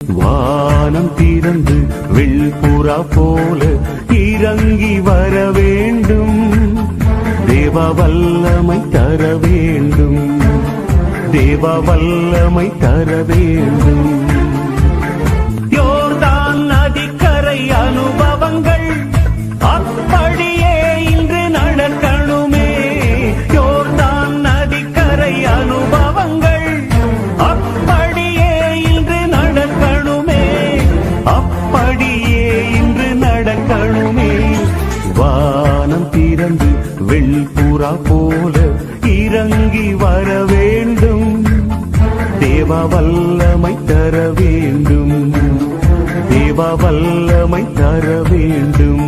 வானம் திறந்து வெள்புறா போல இறங்கி வர வேண்டும். தேவ வல்லமை தர வேண்டும். தேவ வல்லமை தர வேண்டும். யோர்தான் நதிக்கரை அனுபவங்கள் அப்படியே இன்று நடக்கணுமே. யோர்தான் நதிக்கரை அனுபவங்கள் அப்படியே இன்று நடக்கணுமே. அப்படியே இன்று நடக்கணுமே. வானம் திறந்து வெள்புறா போல இறங்கி வர வேண்டும். தேவ வல்லமை தர வேண்டும். தேவ வல்லமை தர வேண்டும்.